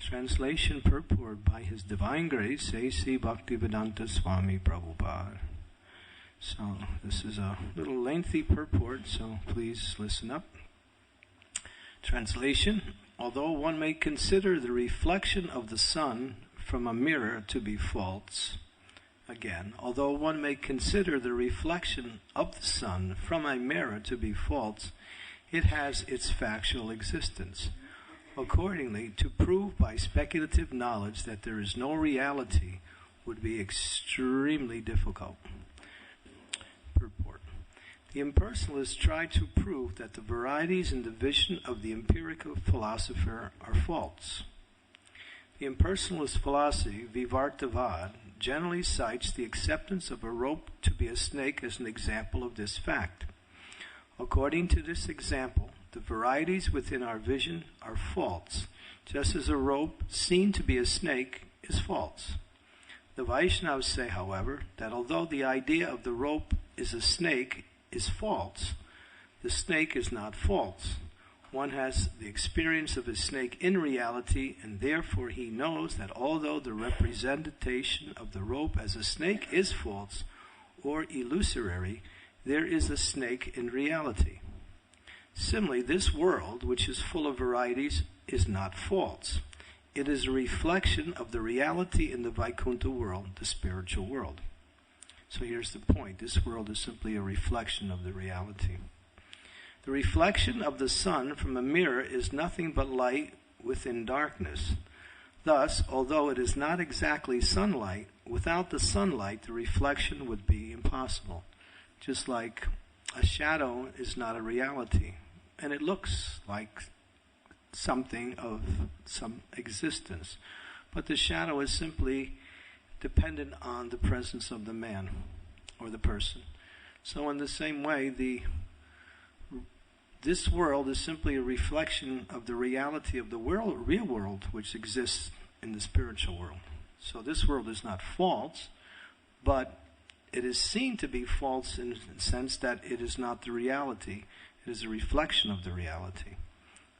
Translation purport by His Divine Grace, A.C. Bhaktivedanta Swami Prabhupada. So, this is a little lengthy purport, so please listen up. Translation: although one may consider the reflection of the sun from a mirror to be false, again, although one may consider the reflection of the sun from a mirror to be false, it has its factual existence. Accordingly, to prove by speculative knowledge that there is no reality would be extremely difficult. Purport: the impersonalists try to prove that the varieties in the vision of the empirical philosopher are false. The impersonalist philosophy, Vivartavad, generally cites the acceptance of a rope to be a snake as an example of this fact. According to this example, the varieties within our vision are false, just as a rope seen to be a snake is false. The Vaishnavas say, however, that although the idea of the rope is a snake is false, the snake is not false. One has the experience of a snake in reality, and therefore he knows that although the representation of the rope as a snake is false or illusory, there is a snake in reality. Similarly, this world, which is full of varieties, is not false. It is a reflection of the reality in the Vaikuntha world, the spiritual world. So here's the point. This world is simply a reflection of the reality. The reflection of the sun from a mirror is nothing but light within darkness. Thus, although it is not exactly sunlight, without the sunlight, the reflection would be impossible. Just like a shadow is not a reality, and it looks like something of some existence. But the shadow is simply dependent on the presence of the man or the person. So in the same way, this world is simply a reflection of the reality of the real world which exists in the spiritual world. So this world is not false, but it is seen to be false in the sense that it is not the reality. It is a reflection of the reality.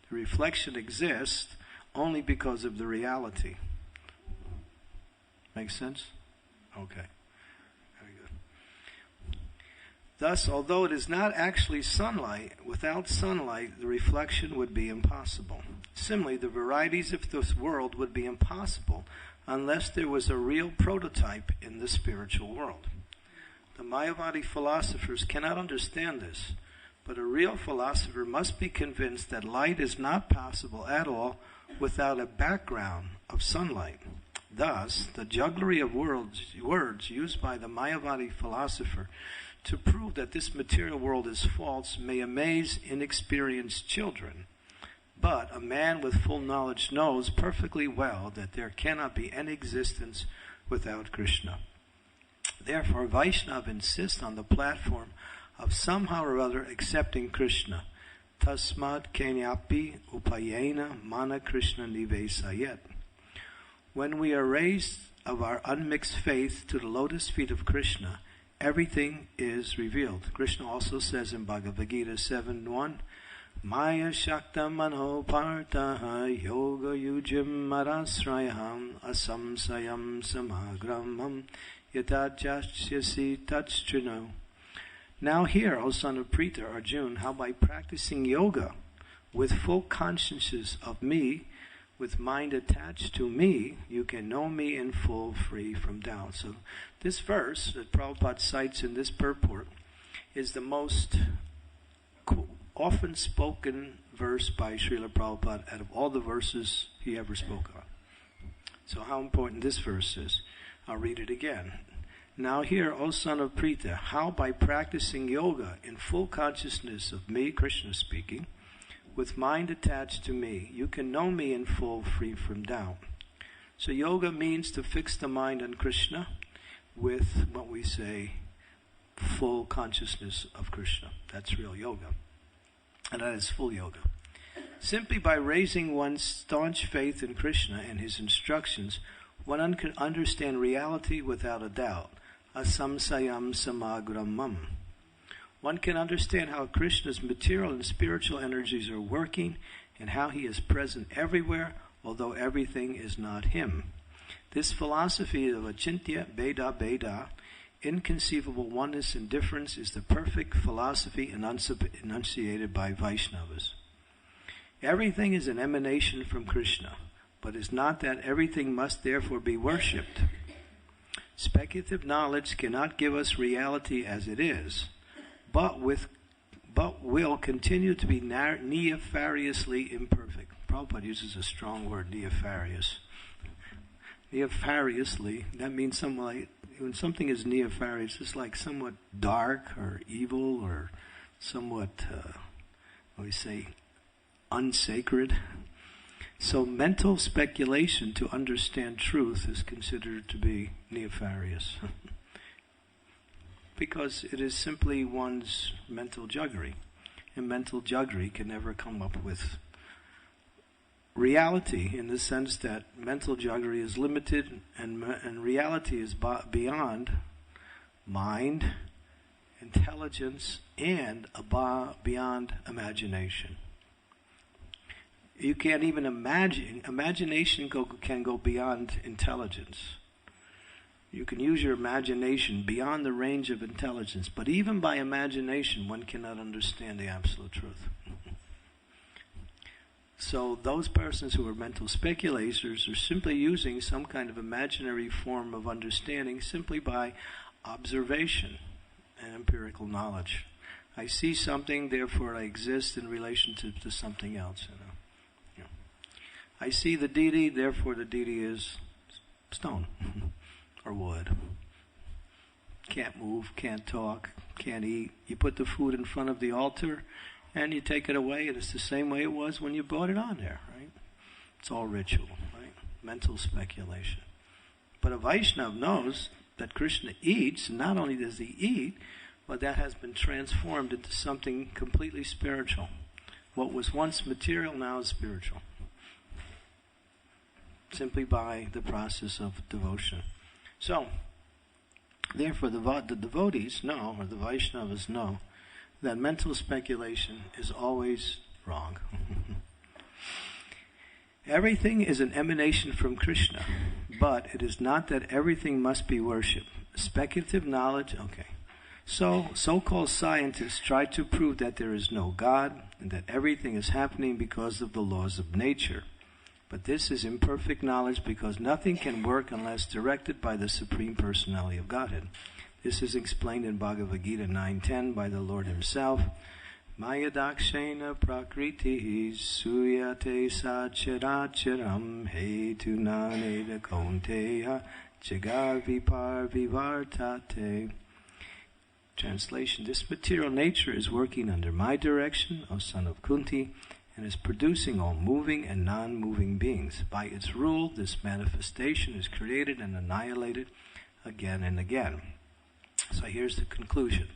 The reflection exists only because of the reality. Make sense? Okay. Very good. Thus, although it is not actually sunlight, without sunlight, the reflection would be impossible. Similarly, the varieties of this world would be impossible unless there was a real prototype in the spiritual world. The Mayavadi philosophers cannot understand this, but a real philosopher must be convinced that light is not possible at all without a background of sunlight. Thus, the jugglery of words used by the Mayavadi philosopher to prove that this material world is false may amaze inexperienced children. But a man with full knowledge knows perfectly well that there cannot be any existence without Krishna. Therefore, Vaishnava insists on the platform of somehow or other accepting Krishna. Tasmad kenyapi upayena mana Krishna nivesayet. When we are raised of our unmixed faith to the lotus feet of Krishna, everything is revealed. Krishna also says in Bhagavad Gita 7.1, Maya Shakta Mano Partaha Yoga Yujim Marasrayaham Asamsayam Samagramam Yatadjasyasi Tatstrino. Now hear, O son of Pritha Arjun, how by practicing yoga with full consciousness of me, with mind attached to me, you can know me in full, free from doubt. So this verse that Prabhupada cites in this purport is the most often spoken verse by Srila Prabhupada out of all the verses he ever spoke on. So how important this verse is. I'll read it again. Now hear, O son of Pritha, how by practicing yoga in full consciousness of me, Krishna speaking, with mind attached to me, you can know me in full, free from doubt. So yoga means to fix the mind on Krishna with what we say, full consciousness of Krishna. That's real yoga. And that is full yoga. Simply by raising one's staunch faith in Krishna and his instructions, one can understand reality without a doubt. Asamsayam samagramam. One can understand how Krishna's material and spiritual energies are working and how he is present everywhere, although everything is not him. This philosophy of achintya bheda bheda, inconceivable oneness and difference, is the perfect philosophy enunciated by Vaishnavas. Everything is an emanation from Krishna, but it's not that everything must therefore be worshipped. Speculative knowledge cannot give us reality as it is, but will continue to be nefariously imperfect. Prabhupada uses a strong word, nefarious. Nefariously, that means something like, when something is nefarious, it's like somewhat dark or evil or somewhat, we say, unsacred. So mental speculation to understand truth is considered to be nefarious. Because it is simply one's mental jugglery. And mental jugglery can never come up with reality, in the sense that mental jugglery is limited and reality is beyond mind, intelligence, and beyond imagination. You can't even imagine. Imagination can go beyond intelligence. You can use your imagination beyond the range of intelligence, but even by imagination, one cannot understand the absolute truth. So those persons who are mental speculators are simply using some kind of imaginary form of understanding simply by observation and empirical knowledge. I see something, therefore I exist in relation to something else. I see the deity, therefore the deity is stone or wood. Can't move, can't talk, can't eat. You put the food in front of the altar and you take it away, and it's the same way it was when you brought it on there, right? It's all ritual, right? Mental speculation. But a Vaishnava knows that Krishna eats, and not only does he eat, but that has been transformed into something completely spiritual. What was once material now is spiritual. Simply by the process of devotion. So, therefore the devotees know, or the Vaishnavas know, that mental speculation is always wrong. Everything is an emanation from Krishna, but it is not that everything must be worshipped. Speculative knowledge, okay. So-called scientists try to prove that there is no God, and that everything is happening because of the laws of nature. But this is imperfect knowledge, because nothing can work unless directed by the Supreme Personality of Godhead. This is explained in Bhagavad Gita 9.10 by the Lord himself. Maya dakshena prakriti suyate sacharacharam hetunaneda kaunteya jagar vipar vivartate. Translation: this material nature is working under my direction, O son of Kunti, and is producing all moving and non-moving beings. By its rule, this manifestation is created and annihilated again and again. So here's the conclusion.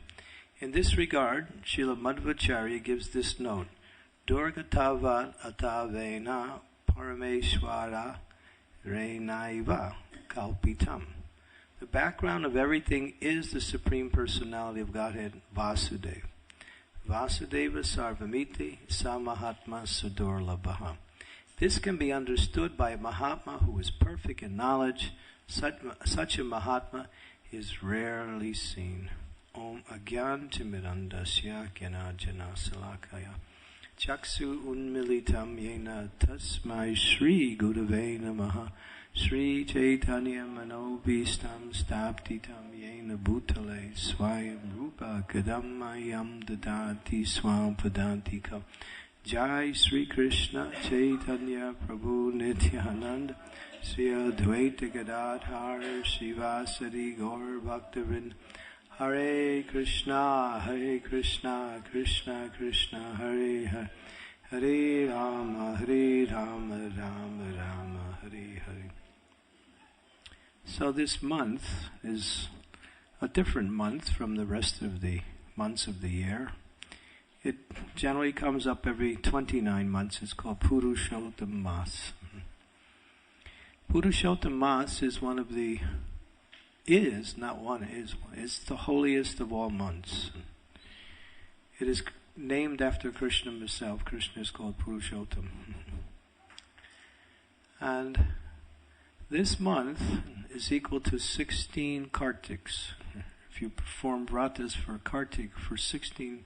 In this regard, Srila Madhvacharya gives this note: Durgatavat atavena parameshwara renaiva kalpitam. The background of everything is the Supreme Personality of Godhead, Vasudeva. Vasudeva Sarvamiti Samahatma Sudurlabhaha. This can be understood by a Mahatma who is perfect in knowledge. Such a Mahatma is rarely seen. Om Agyantimirandasya Gyanajana Salakaya Chaksu Unmilitam Yena Tasmai Shri Gurave Namaha Shri Chaitanya Manobhistam Staptitam Yena Bhutale Swayam Rupa Kadamayam Dadati Swam Padantika. Jai Sri Krishna Chaitanya Prabhu Nityananda Sri Advaita Gadadhar Shivasari Gaur Bhaktavind. Hare Krishna Krishna Krishna Hare Hare, Hare Rama Rama Rama Hare Hare. So this month is a different month from the rest of the months of the year. It generally comes up every 29 months. It's called Purushottam Mas. Purushottam Mas is is the holiest of all months. It is named after Krishna himself. Krishna is called Purushottam. And this month is equal to 16 Kartiks. If you perform vratas for Kartik for 16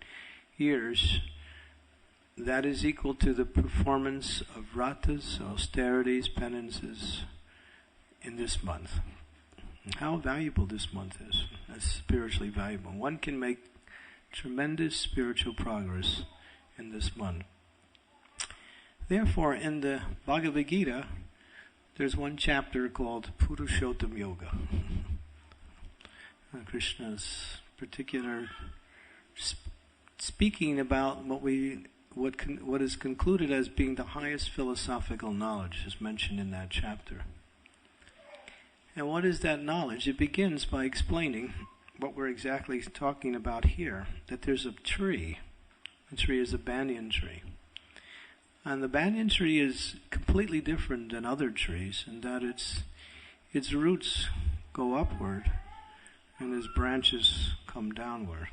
years, that is equal to the performance of vratas, austerities, penances in this month. And how valuable this month is. That's spiritually valuable. One can make tremendous spiritual progress in this month. Therefore, in the Bhagavad Gita, there's one chapter called Purushottam Yoga. Krishna's particular speaking about what is concluded as being the highest philosophical knowledge is mentioned in that chapter. And what is that knowledge? It begins by explaining what we're exactly talking about here, that there's a tree. The tree is a banyan tree. And the banyan tree is completely different than other trees in that its roots go upward and its branches come downward.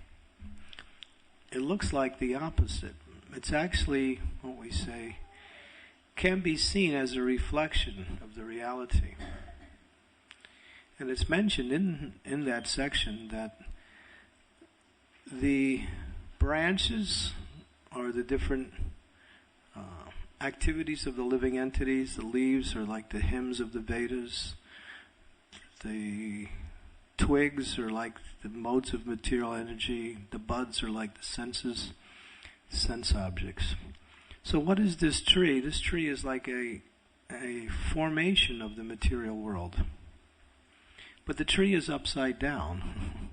It looks like the opposite. It's actually, what we say, can be seen as a reflection of the reality. And it's mentioned in that section that the branches are the different activities of the living entities. The leaves are like the hymns of the Vedas. The twigs are like the modes of material energy. The buds are like the senses, sense objects. So what is this tree? This tree is like a formation of the material world. But the tree is upside down.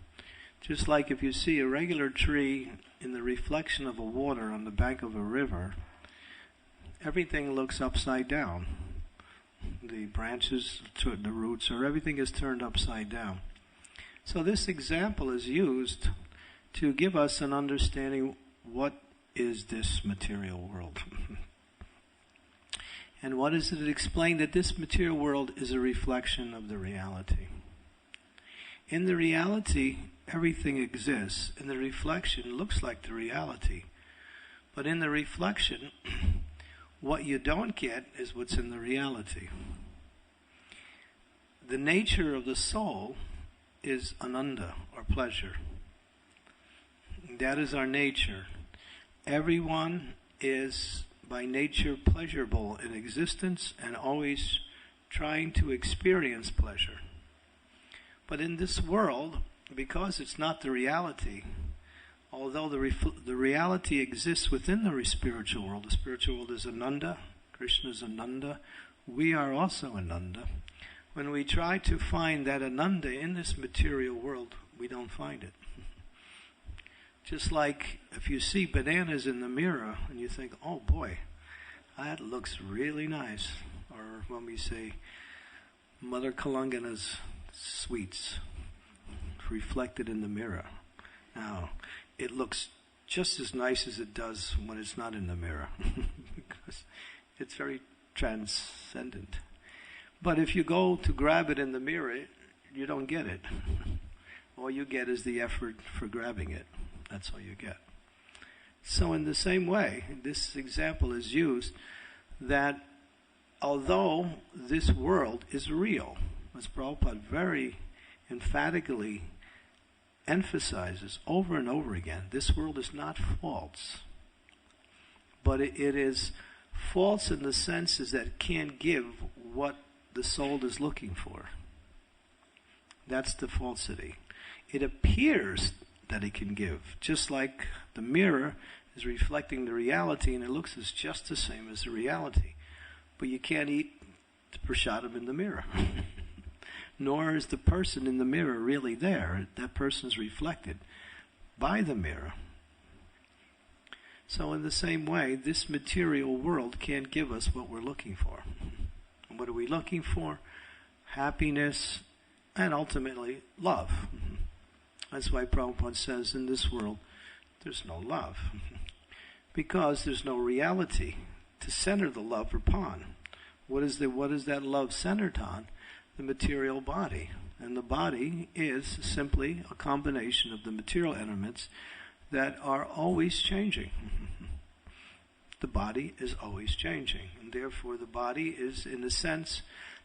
Just like if you see a regular tree in the reflection of the water on the bank of a river, everything looks upside down. The branches, the roots, or everything is turned upside down. So this example is used to give us an understanding what is this material world. And what is it explained? That this material world is a reflection of the reality. In the reality, everything exists, and the reflection looks like the reality. But in the reflection, what you don't get is what's in the reality. The nature of the soul is ananda, or pleasure. That is our nature. Everyone is by nature pleasurable in existence and always trying to experience pleasure. But in this world, because it's not the reality, although the reality exists within the spiritual world is Ananda, Krishna is Ananda, we are also Ananda. When we try to find that Ananda in this material world, we don't find it. Just like if you see bananas in the mirror and you think, oh boy, that looks really nice. Or when we say Mother Kalangana's sweets reflected in the mirror. Now, it looks just as nice as it does when it's not in the mirror because it's very transcendent. But if you go to grab it in the mirror, you don't get it. All you get is the effort for grabbing it. That's all you get. So in the same way, this example is used that although this world is real, as Prabhupada very emphatically emphasizes over and over again, this world is not false. But it is false in the sense is that it can't give what the soul is looking for. That's the falsity. It appears that it can give, just like the mirror is reflecting the reality and it looks as just the same as the reality. But you can't eat the prasadam in the mirror. Nor is the person in the mirror really there. That person is reflected by the mirror. So in the same way, this material world can't give us what we're looking for. And what are we looking for? Happiness and ultimately love. That's why Prabhupada says in this world there's no love. Because there's no reality to center the love upon. What is that love centered on? The material body. And the body is simply a combination of the material elements that are always changing. the body is always changing. And therefore the body is, in the sense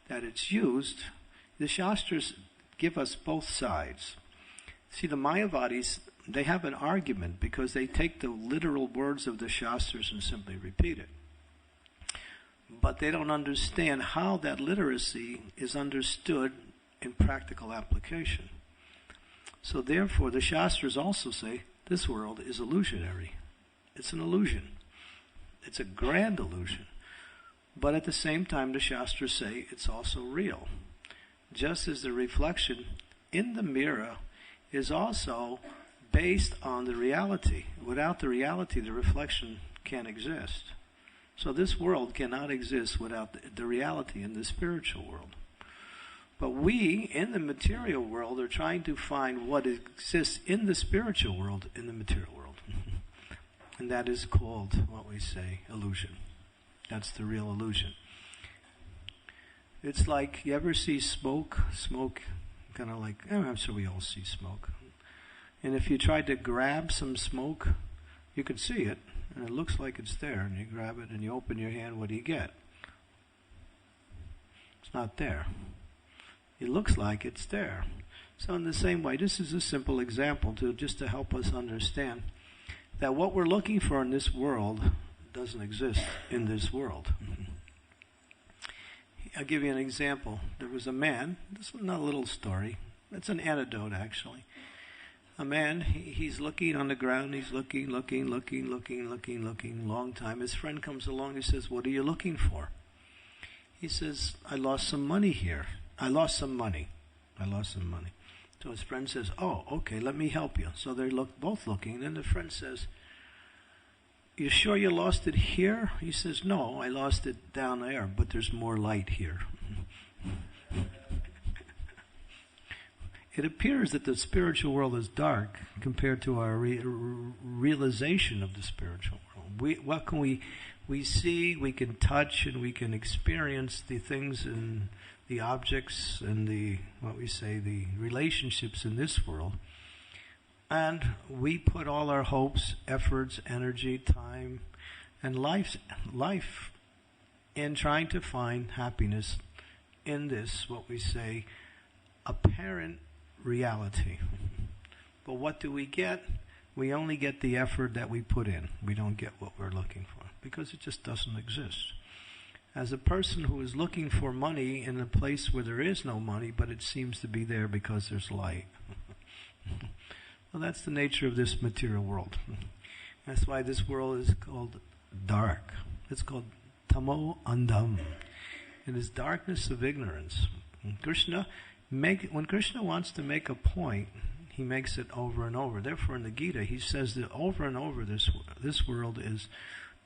that it's used, the Shastras give us both sides. See, the Mayavadis, they have an argument because they take the literal words of the Shastras and simply repeat it. But they don't understand how that literacy is understood in practical application. So therefore, the Shastras also say, this world is illusionary. It's an illusion. It's a grand illusion. But at the same time, the Shastras say it's also real. Just as the reflection in the mirror is also based on the reality. Without the reality, the reflection can't exist. So this world cannot exist without the reality in the spiritual world. But we, in the material world, are trying to find what exists in the spiritual world, in the material world. And that is called, what we say, illusion. That's the real illusion. It's like, you ever see smoke? Smoke, kind of like, I'm sure we all see smoke. And if you tried to grab some smoke, you could see it, and it looks like it's there, and you grab it and you open your hand, what do you get? It's not there. It looks like it's there. So in the same way, this is a simple example just to help us understand that what we're looking for in this world doesn't exist in this world. I'll give you an example. There was a man, this is not a little story, it's an anecdote actually. A man, he's looking on the ground, he's looking, long time. His friend comes along, he says, what are you looking for? He says, I lost some money here. I lost some money. So his friend says, oh, okay, let me help you. So they're both looking. Then the friend says, you sure you lost it here? He says, no, I lost it down there, but there's more light here. It appears that the spiritual world is dark compared to our realization of the spiritual world. We see, we can touch, and we can experience the things and the objects and the relationships in this world. And we put all our hopes, efforts, energy, time, and life in trying to find happiness in this, apparent reality. But what do we get? We only get the effort that we put in. We don't get what we're looking for, because it just doesn't exist. As a person who is looking for money in a place where there is no money, but it seems to be there because there's light. Well, that's the nature of this material world. That's why this world is called dark. It's called tamo andam. It is darkness of ignorance. When Krishna wants to make a point, he makes it over and over. Therefore, in the Gita, he says that over and over, this world is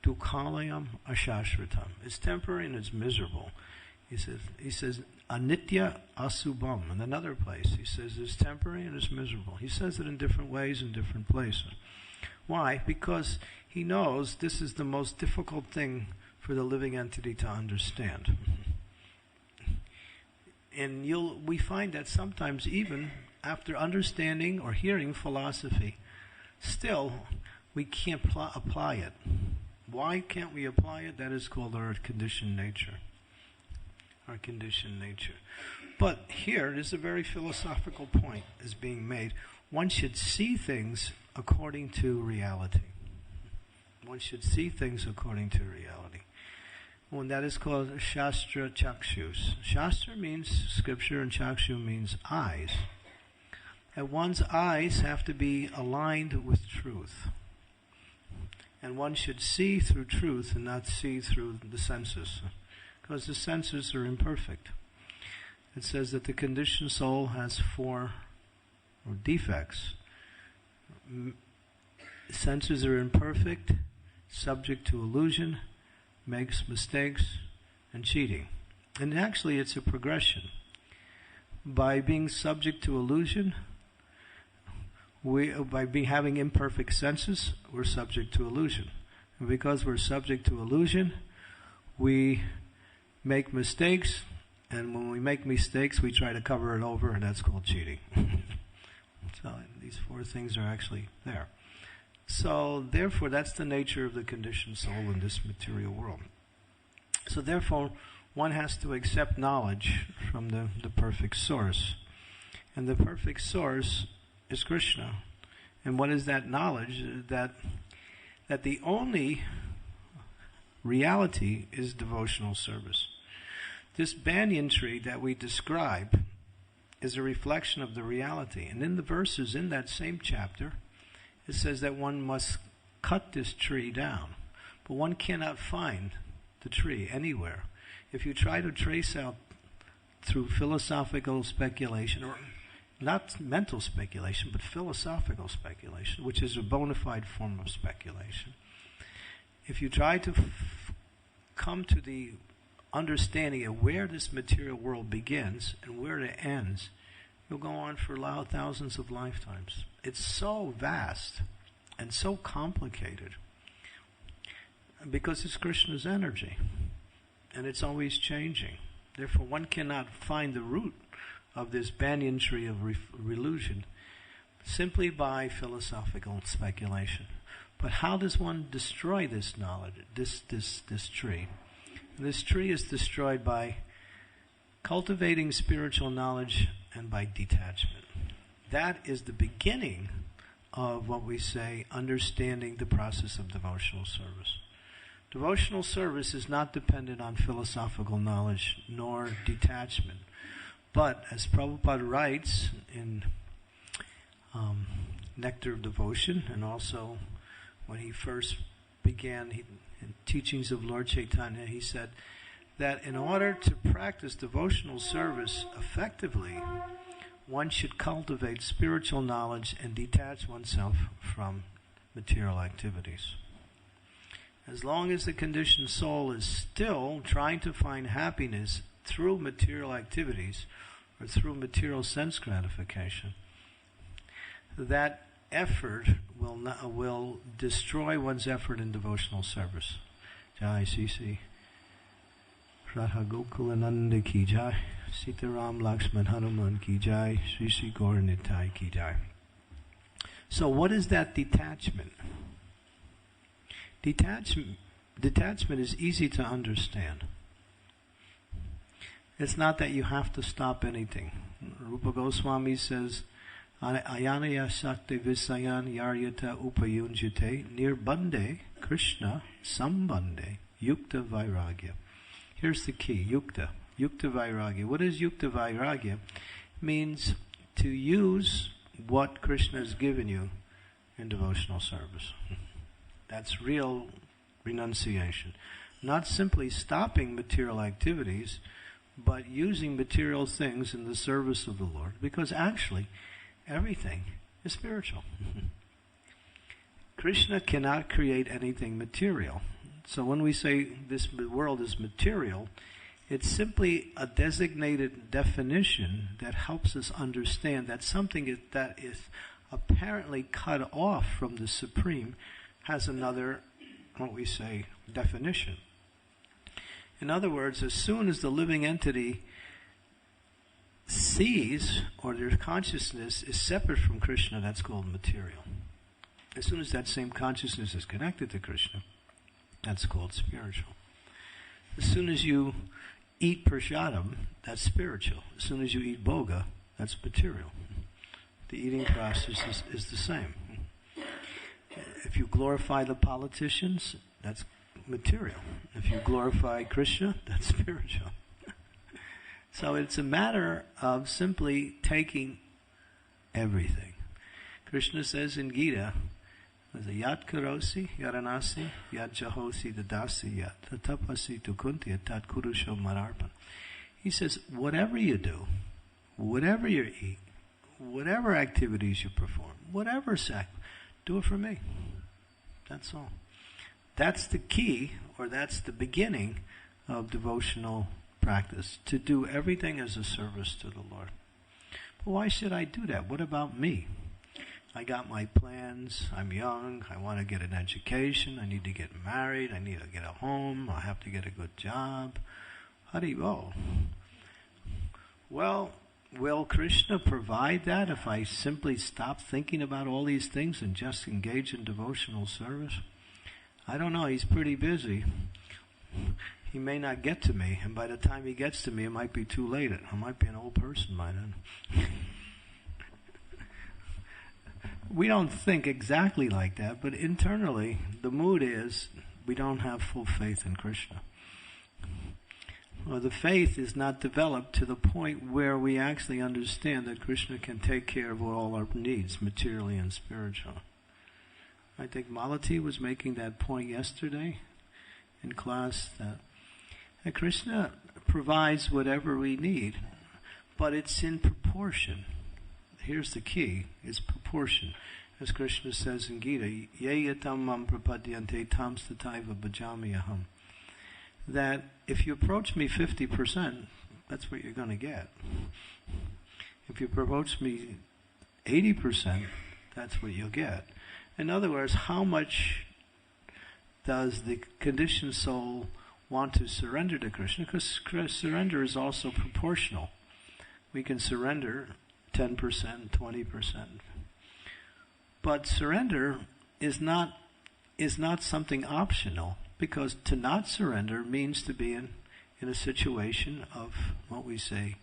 dukhalayam ashashritam. It's temporary and it's miserable. He says anitya asubham. In another place, he says it's temporary and it's miserable. He says it in different ways in different places. Why? Because he knows this is the most difficult thing for the living entity to understand. And we find that sometimes even after understanding or hearing philosophy, still we can't apply it. Why can't we apply it? That is called our conditioned nature. Our conditioned nature. But here, there's a very philosophical point is being made. One should see things according to reality. One should see things according to reality. And that is called Shastra Chakshus. Shastra means scripture and Chakshu means eyes. And one's eyes have to be aligned with truth. And one should see through truth and not see through the senses, because the senses are imperfect. It says that the conditioned soul has 4 defects. Senses are imperfect, subject to illusion, makes mistakes, and cheating. And actually it's a progression. By being subject to illusion, having imperfect senses, we're subject to illusion. And because we're subject to illusion, we make mistakes, and when we make mistakes, we try to cover it over, and that's called cheating. So these 4 things are actually there. So therefore, that's the nature of the conditioned soul in this material world. So therefore, one has to accept knowledge from the perfect source. And the perfect source is Krishna. And what is that knowledge? That the only reality is devotional service. This banyan tree that we describe is a reflection of the reality. And in the verses in that same chapter, it says that one must cut this tree down. But one cannot find the tree anywhere. If you try to trace out through philosophical speculation, or not mental speculation, but philosophical speculation, which is a bona fide form of speculation, if you try to come to the understanding of where this material world begins and where it ends, you'll go on for thousands of lifetimes. It's so vast and so complicated because it's Krishna's energy and it's always changing. Therefore, one cannot find the root of this banyan tree of illusion simply by philosophical speculation. But how does one destroy this knowledge, this tree? This tree is destroyed by cultivating spiritual knowledge and by detachment. That is the beginning of what we say, understanding the process of devotional service. Devotional service is not dependent on philosophical knowledge nor detachment. But, as Prabhupada writes in Nectar of Devotion, and also when he first began in teachings of Lord Chaitanya, he said that in order to practice devotional service effectively, one should cultivate spiritual knowledge and detach oneself from material activities. As long as the conditioned soul is still trying to find happiness through material activities or through material sense gratification, that effort will destroy one's effort in devotional service. Jai Sisi Radha Gokulananda ki jai, Sitaram Lakshman Hanuman ki jai, Sri Sri Gaur Nitai ki jai. So what is that detachment? Detachment is easy to understand. It's not that you have to stop anything. Rupa Goswami says, Ayanaya Sakti Visayan Yaryata Upayunjite Nirbande Krishna Sambande Yukta Vairagya. Here's the key, Yukta Vairagya. What is Yukta Vairagya? It means to use what Krishna has given you in devotional service. That's real renunciation. Not simply stopping material activities, but using material things in the service of the Lord, because actually everything is spiritual. Krishna cannot create anything material. So when we say this world is material, it's simply a designated definition that helps us understand that something that is apparently cut off from the Supreme has another, what we say, definition. In other words, as soon as the living entity sees, or their consciousness is separate from Krishna, that's called material. As soon as that same consciousness is connected to Krishna, that's called spiritual. As soon as you eat prasadam, that's spiritual. As soon as you eat bhoga, that's material. The eating process is the same. If you glorify the politicians, that's material. If you glorify Krishna, that's spiritual. So it's a matter of simply taking everything. Krishna says in Gita, Yat karosi, yaranasi, yat jahosi, dadasi, yat tatapasi, tukunti, tat kurusho mararpan. He says, whatever you do, whatever you eat, whatever activities you perform, whatever do it for me. That's all. That's the key, or that's the beginning of devotional practice, to do everything as a service to the Lord. But why should I do that? What about me? I got my plans, I'm young, I want to get an education, I need to get married, I need to get a home, I have to get a good job. How do you go? Well, will Krishna provide that if I simply stop thinking about all these things and just engage in devotional service? I don't know. He's pretty busy. He may not get to me, and by the time he gets to me, it might be too late. I might be an old person by then. We don't think exactly like that, but internally, the mood is we don't have full faith in Krishna. Well, the faith is not developed to the point where we actually understand that Krishna can take care of all our needs, materially and spiritually. I think Malati was making that point yesterday in class, that Krishna provides whatever we need, but it's in proportion. Here's the key, it's proportion. As Krishna says in Gita, Ye yatam mam prapadyante tam stataiva bhajamiyaham. That if you approach me 50%, that's what you're going to get. If you approach me 80%, that's what you'll get. In other words, how much does the conditioned soul want to surrender to Krishna? Because surrender is also proportional. We can surrender 10%, 20%. But surrender is not something optional, because to not surrender means to be in a situation of what we say,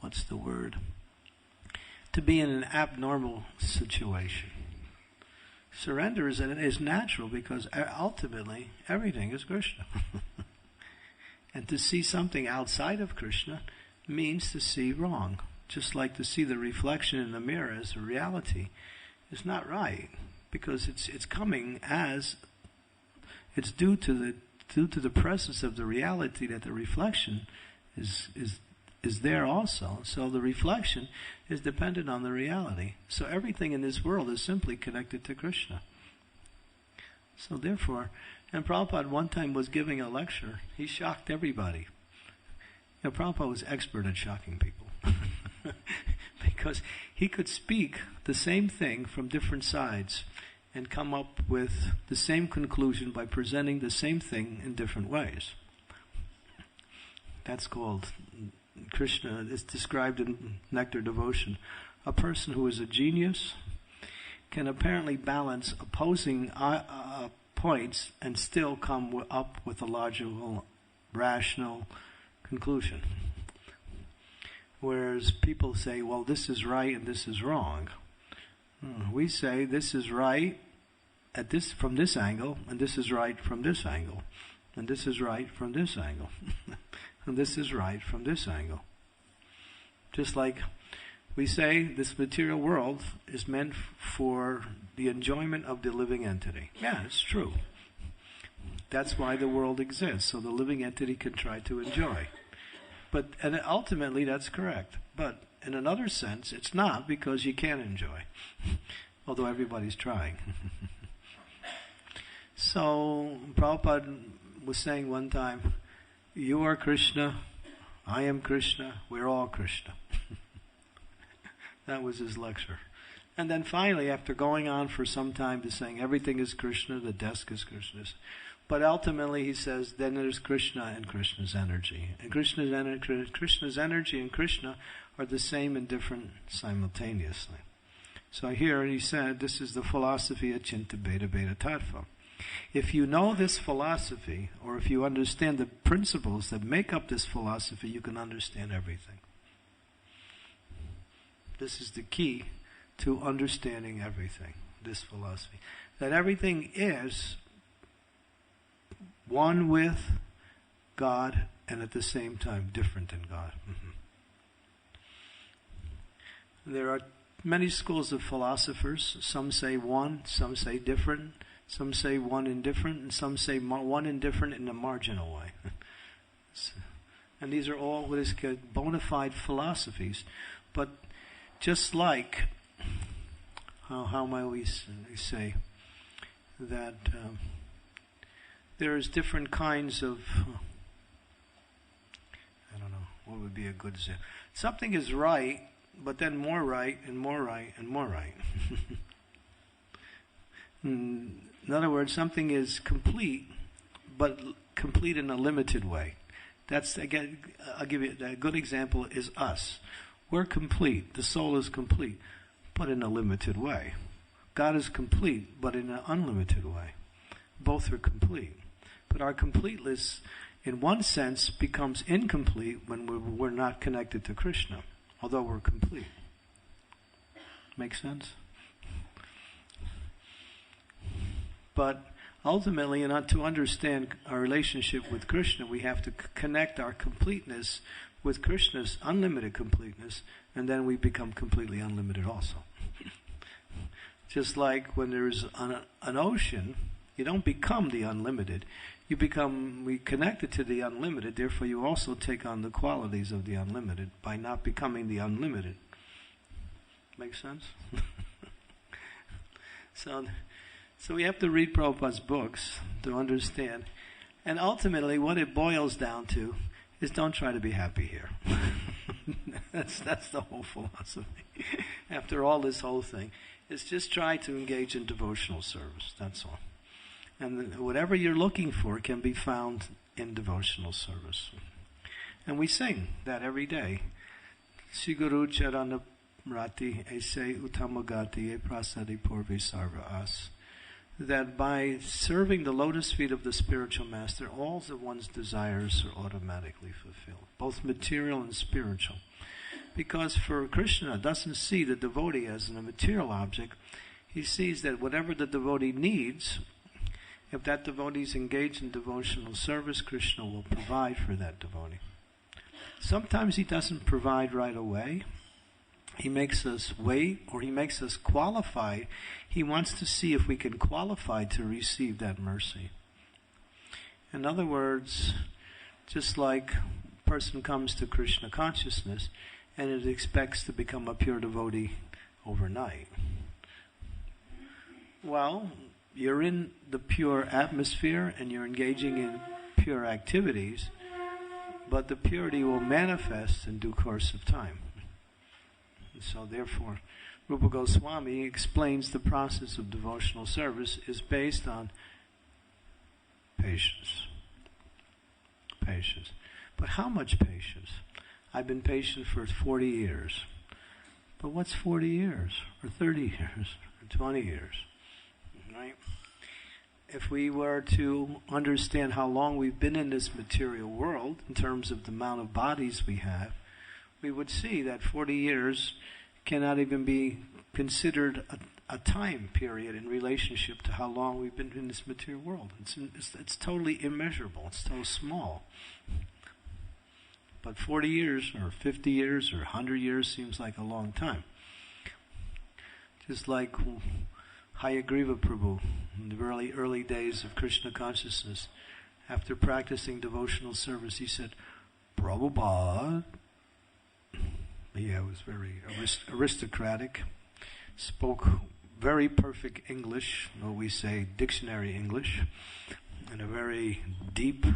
what's the word? To be in an abnormal situation. Surrender is natural because ultimately everything is Krishna. And to see something outside of Krishna means to see wrong. Just like to see the reflection in the mirror as a reality is not right, because it's coming as it's due to the presence of the reality that the reflection is there also. So the reflection is dependent on the reality. So everything in this world is simply connected to Krishna. So therefore, and Prabhupada one time was giving a lecture. He shocked everybody. You know, Prabhupada was expert at shocking people. Because he could speak the same thing from different sides and come up with the same conclusion by presenting the same thing in different ways. That's called Krishna. It's described in Nectar Devotion. A person who is a genius can apparently balance opposing points and still come up with a logical, rational conclusion. Whereas people say, well, this is right and this is wrong. We say this is right from this angle, and this is right from this angle, and this is right from this angle, and this is right from this angle. Just like we say this material world is meant for the enjoyment of the living entity. Yeah, it's true. That's why the world exists, so the living entity can try to enjoy. And ultimately that's correct. But in another sense, it's not, because you can't enjoy. Although everybody's trying. So, Prabhupada was saying one time, you are Krishna, I am Krishna, we're all Krishna. That was his lecture. And then finally, after going on for some time to saying everything is Krishna, the desk is Krishna's. But ultimately he says, then there's Krishna and Krishna's energy. And Krishna's energy and Krishna are the same and different simultaneously. So here he said, this is the philosophy of Chinta Bheda Bheda Tattva. If you know this philosophy, or if you understand the principles that make up this philosophy, you can understand everything. This is the key to understanding everything, this philosophy. That everything is one with God and at the same time different than God. There are many schools of philosophers. Some say one, some say different, some say one and different, and some say one and different in a marginal way. And these are all what is called bona fide philosophies. But just like, how might we say, that there's different kinds of, I don't know, what would be a good example? Something is right, but then more right, and more right, and more right. In other words, something is complete, but complete in a limited way. That's, again, I'll give you a good example is us. We're complete. The soul is complete, but in a limited way. God is complete, but in an unlimited way. Both are complete. But our completeness, in one sense, becomes incomplete when we're not connected to Krishna, although we're complete. Make sense? But ultimately, to understand our relationship with Krishna, we have to connect our completeness with Krishna's unlimited completeness, and then we become completely unlimited also. Just like when there's an ocean, you don't become the unlimited. We connected to the unlimited, therefore you also take on the qualities of the unlimited by not becoming the unlimited. Make sense? So we have to read Prabhupada's books to understand. And ultimately what it boils down to is don't try to be happy here. That's the whole philosophy. After all this whole thing, is just try to engage in devotional service. That's all. And whatever you're looking for can be found in devotional service. And we sing that every day. Shri Guru Charana Rati Ese Uttamagati E Prasadi Purvi Sarva As. That by serving the lotus feet of the spiritual master, all of one's desires are automatically fulfilled, both material and spiritual. Because for Krishna doesn't see the devotee as a material object, he sees that whatever the devotee needs, if that devotee is engaged in devotional service, Krishna will provide for that devotee. Sometimes he doesn't provide right away. He makes us wait, or he makes us qualified. He wants to see if we can qualify to receive that mercy. In other words, just like a person comes to Krishna consciousness and it expects to become a pure devotee overnight. Well, you're in the pure atmosphere and you're engaging in pure activities, but the purity will manifest in due course of time. So therefore, Rupa Goswami explains the process of devotional service is based on patience. Patience. But how much patience? I've been patient for 40 years. But what's 40 years? Or 30 years? Or 20 years? Right? If we were to understand how long we've been in this material world, in terms of the amount of bodies we have, we would see that 40 years cannot even be considered a time period in relationship to how long we've been in this material world. It's totally immeasurable. It's so small. But 40 years or 50 years or 100 years seems like a long time. Just like Hayagriva Prabhu in the early days of Krishna consciousness, after practicing devotional service, he said, Prabhupada, it was very aristocratic, spoke very perfect English, what we say dictionary English, and a very deep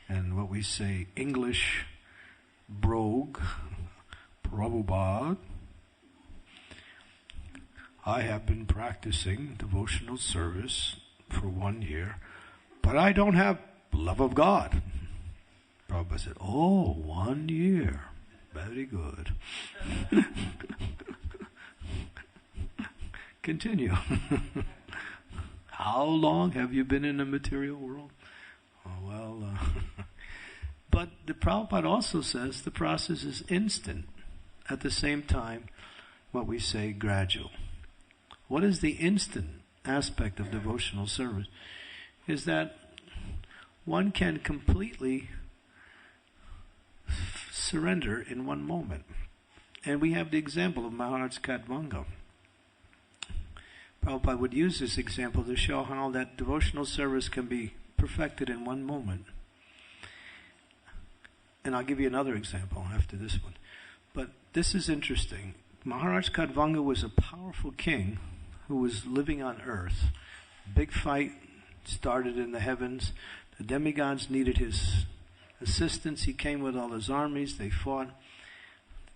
and what we say English brogue. Prabhupada, I have been practicing devotional service for 1 year, but I don't have love of God. Prabhupada said, 1 year. Very good. Continue. How long have you been in the material world? But the Prabhupada also says the process is instant. At the same time, what we say, gradual. What is the instant aspect of devotional service? Is that one can completely surrender in one moment. And we have the example of Maharaj Kadvanga. Prabhupada would use this example to show how that devotional service can be perfected in one moment. And I'll give you another example after this one. But this is interesting. Maharaj Kadvanga was a powerful king who was living on earth. Big fight started in the heavens. The demigods needed his assistance. He came with all his armies. They fought.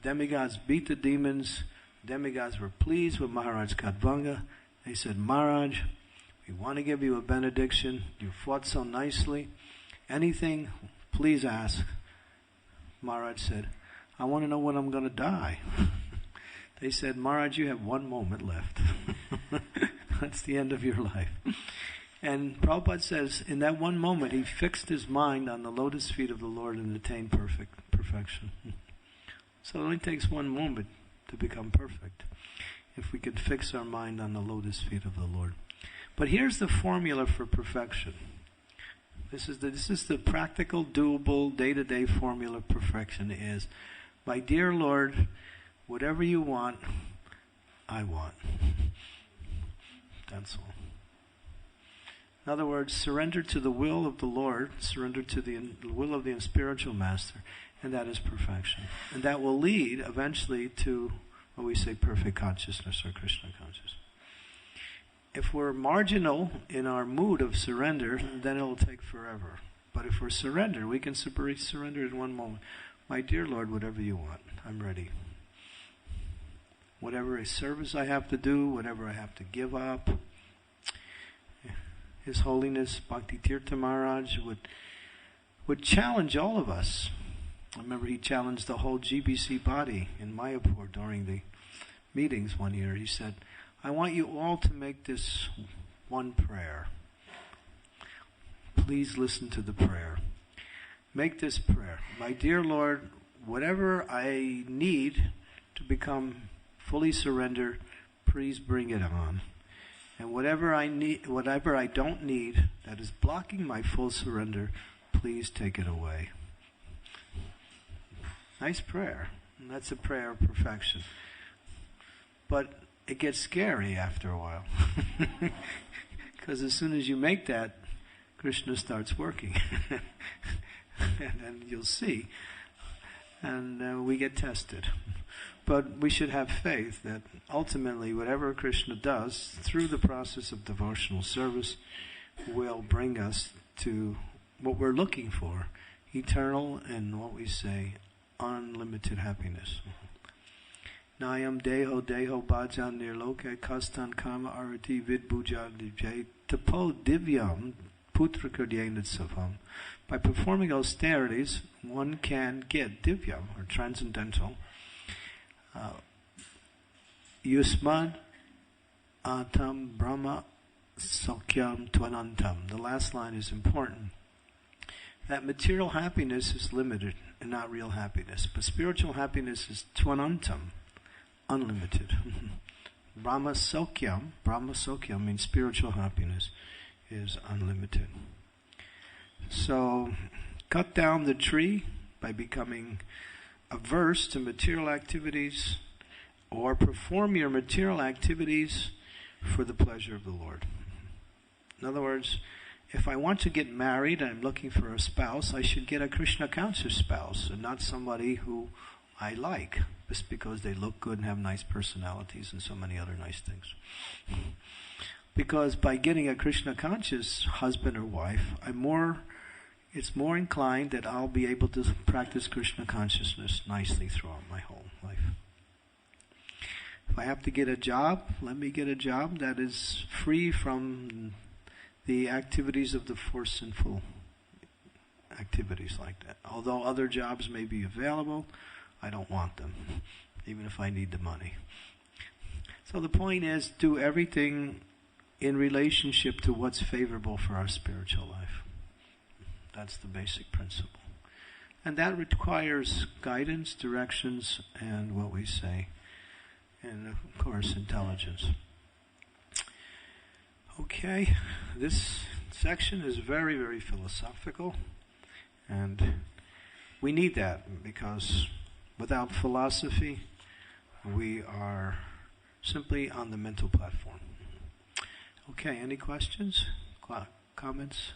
The demigods beat the demons. The demigods were pleased with Maharaj Kadvanga. They said, Maharaj, we want to give you a benediction. You fought so nicely. Anything, please ask. Maharaj said, I want to know when I'm going to die. They said, Maharaj, you have 1 moment left. That's the end of your life. And Prabhupada says, in that 1 moment, he fixed his mind on the lotus feet of the Lord and attained perfection. So it only takes 1 moment to become perfect, if we could fix our mind on the lotus feet of the Lord. But here's the formula for perfection. This is the practical, doable, day-to-day formula of perfection is, my dear Lord, whatever you want, I want. That's all. In other words, surrender to the will of the Lord, surrender to the will of the spiritual master, and that is perfection. And that will lead eventually to what we say perfect consciousness or Krishna consciousness. If we're marginal in our mood of surrender, then it'll take forever. But if we're surrendered, we can surrender in 1 moment. My dear Lord, whatever you want, I'm ready. Whatever a service I have to do, whatever I have to give up. His Holiness Bhakti Tirtha Maharaj would challenge all of us. I remember he challenged the whole GBC body in Mayapur during the meetings one year. He said, I want you all to make this one prayer. Please listen to the prayer. Make this prayer. My dear Lord, whatever I need to become fully surrendered, please bring it on. And whatever I don't need that is blocking my full surrender, please take it away. Nice prayer. And that's a prayer of perfection. But it gets scary after a while. Because as soon as you make that, Krishna starts working. and you'll see. And we get tested. But we should have faith that ultimately whatever Krishna does through the process of devotional service will bring us to what we're looking for, eternal and what we say, unlimited happiness. Nayam deho bhajan nirloke kastan kama arati vidbhuja divjay tapo divyam putra kardyena savam. By performing austerities, one can get divyam, or transcendental. Yusmad atam brahma sokyam tvanantam. The last line is important. That material happiness is limited and not real happiness. But spiritual happiness is tvanantam, unlimited. Brahma sokyam means spiritual happiness is unlimited. So, cut down the tree by becoming averse to material activities, or perform your material activities for the pleasure of the Lord. In other words, if I want to get married and I'm looking for a spouse, I should get a Krishna conscious spouse and not somebody who I like just because they look good and have nice personalities and so many other nice things. Because by getting a Krishna conscious husband or wife, it's more inclined that I'll be able to practice Krishna consciousness nicely throughout my whole life. If I have to get a job, let me get a job that is free from the activities of the four sinful activities like that. Although other jobs may be available, I don't want them, even if I need the money. So the point is, do everything in relationship to what's favorable for our spiritual life. That's the basic principle. And that requires guidance, directions, and what we say. And of course, intelligence. Okay, this section is very, very philosophical. And we need that, because without philosophy, we are simply on the mental platform. Okay, any questions? Comments?